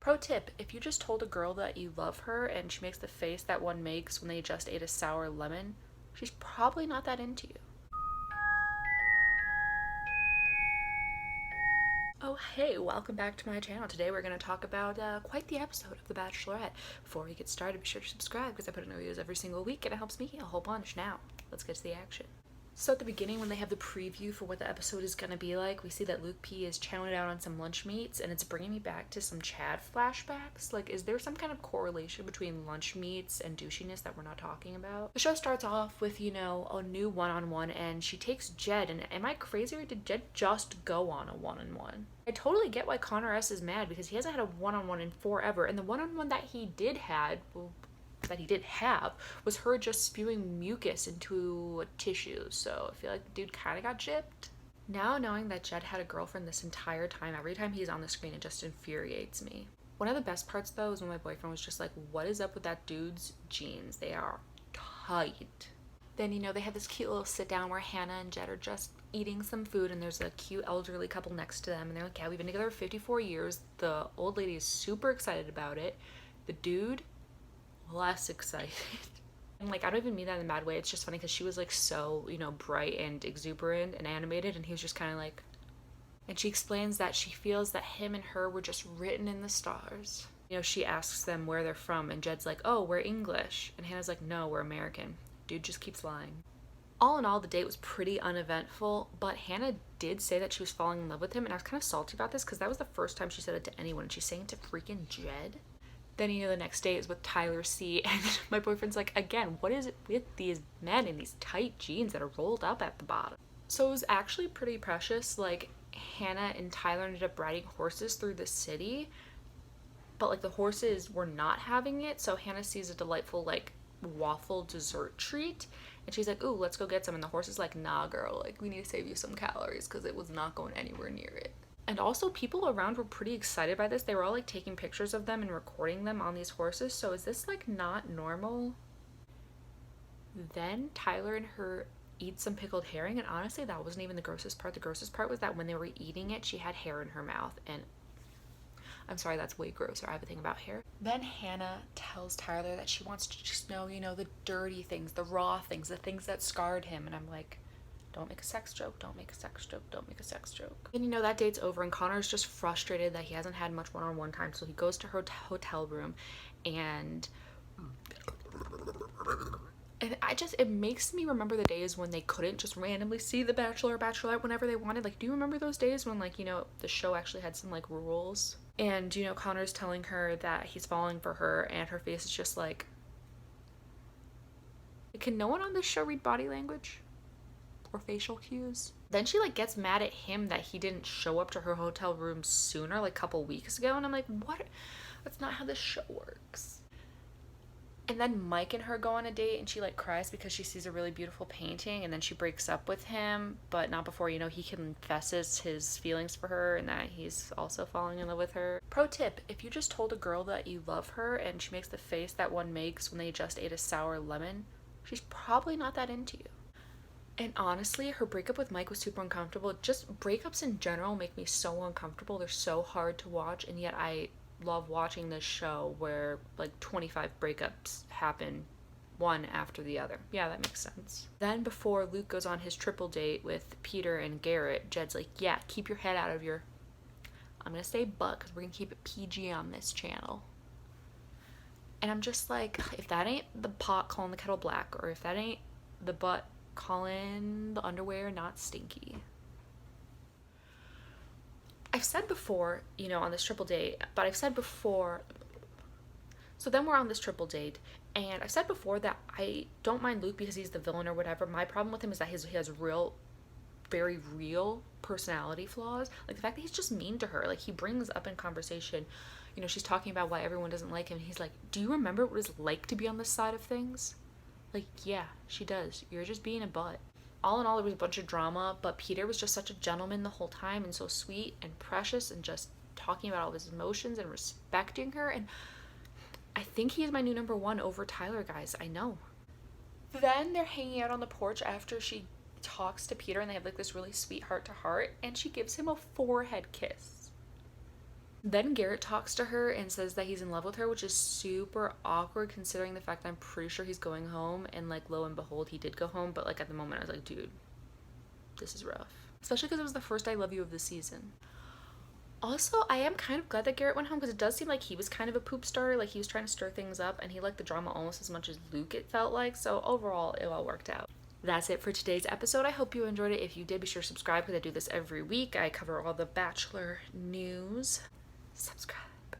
Pro tip, if you just told a girl that you love her and she makes the face that one makes when they just ate a sour lemon, she's probably not that into you. Oh hey, welcome back to my channel. Today we're going to talk about quite the episode of The Bachelorette. Before we get started, be sure to subscribe because I put in videos every single week and it helps me a whole bunch. Now, let's get to the action. So at the beginning, when they have the preview for what the episode is going to be like, we see that Luke P is chowing down on some lunch meats, and it's bringing me back to some Chad flashbacks. Like, is there some kind of correlation between lunch meats and douchiness that we're not talking about? The show starts off with, a new one-on-one, and she takes Jed, and am I crazy or did Jed just go on a one-on-one? I totally get why Connor S is mad because he hasn't had a one-on-one in forever, and the one-on-one that he did have was her just spewing mucus into a tissue, so I feel like the dude kind of got gypped. Now knowing that Jed had a girlfriend this entire time, every time he's on the screen it just infuriates me. One of the best parts though is when my boyfriend was just like, what is up with that dude's jeans? They are tight. Then, they have this cute little sit down where Hannah and Jed are just eating some food, and there's a cute elderly couple next to them, and they're like, yeah, we've been together for 54 years. The old lady is super excited about it. The dude, less excited. And I don't even mean that in a bad way. It's just funny because she was so, bright and exuberant and animated, and he was just kind of like, and she explains that she feels that him and her were just written in the stars. She asks them where they're from, and Jed's like, oh, we're English. And Hannah's like, no, we're American. Dude just keeps lying. All in all, the date was pretty uneventful, but Hannah did say that she was falling in love with him, and I was kind of salty about this because that was the first time she said it to anyone, and she's saying it to freaking Jed. Then, the next day is with Tyler C, and my boyfriend's like, again, what is it with these men in these tight jeans that are rolled up at the bottom? So it was actually pretty precious. Hannah and Tyler ended up riding horses through the city, but, the horses were not having it, so Hannah sees a delightful, waffle dessert treat, and she's like, ooh, let's go get some, and the horse is like, nah, girl, we need to save you some calories, because it was not going anywhere near it. And also, people around were pretty excited by this. They were all taking pictures of them and recording them on these horses. So is this not normal? Then Tyler and her eat some pickled herring, and honestly, that wasn't even the grossest part. The grossest part was that when they were eating it, she had hair in her mouth, and I'm sorry, that's way grosser. I have a thing about hair. Then Hannah tells Tyler that she wants to just know, the dirty things, the raw things, the things that scarred him, and I'm like, don't make a sex joke, don't make a sex joke, don't make a sex joke. And that date's over, and Connor's just frustrated that he hasn't had much one-on-one time, so he goes to her hotel room, and it makes me remember the days when they couldn't just randomly see the Bachelor or Bachelorette whenever they wanted. Do you remember those days when, the show actually had some, rules? And, Connor's telling her that he's falling for her, and her face is just like, can no one on this show read body language? Or facial cues? Then she gets mad at him that he didn't show up to her hotel room sooner, a couple weeks ago, and I'm like, what? That's not how this show works. And then Mike and her go on a date, and she cries because she sees a really beautiful painting, and then she breaks up with him, but not before he confesses his feelings for her and that he's also falling in love with her. Pro tip, if you just told a girl that you love her and she makes the face that one makes when they just ate a sour lemon, she's probably not that into you. And honestly, her breakup with Mike was super uncomfortable. Just breakups in general make me so uncomfortable. They're so hard to watch, and yet I love watching this show where 25 breakups happen one after the other. Yeah, that makes sense. Then before Luke goes on his triple date with Peter and Garrett, Jed's like, yeah, keep your head out of your, I'm gonna say butt because we're gonna keep it PG on this channel. And I'm just like, if that ain't the pot calling the kettle black, or if that ain't the butt calling the underwear not stinky. I've said before, on this triple date, but I've said before, so then we're on this triple date, and I've said before that I don't mind Luke because he's the villain or whatever. My problem with him is that he has very real personality flaws. The fact that he's just mean to her. He brings up in conversation, she's talking about why everyone doesn't like him, and he's like, do you remember what it's like to be on this side of things? Yeah, she does. You're just being a butt. All in all, there was a bunch of drama, but Peter was just such a gentleman the whole time, and so sweet and precious, and just talking about all his emotions and respecting her, and I think he is my new number one over Tyler, guys. I know. Then they're hanging out on the porch after she talks to Peter, and they have this really sweet heart-to-heart, and she gives him a forehead kiss. Then Garrett talks to her and says that he's in love with her, which is super awkward considering the fact that I'm pretty sure he's going home, and like lo and behold he did go home, but like at the moment I was like, dude, this is rough. Especially because it was the first I love you of the season. Also, I am kind of glad that Garrett went home because it does seem like he was kind of a poop starter. Like he was trying to stir things up and he liked the drama almost as much as Luke, it felt like. So overall, it all worked out. That's it for today's episode. I hope you enjoyed it. If you did, be sure to subscribe because I do this every week. I cover all the Bachelor news. Subscribe.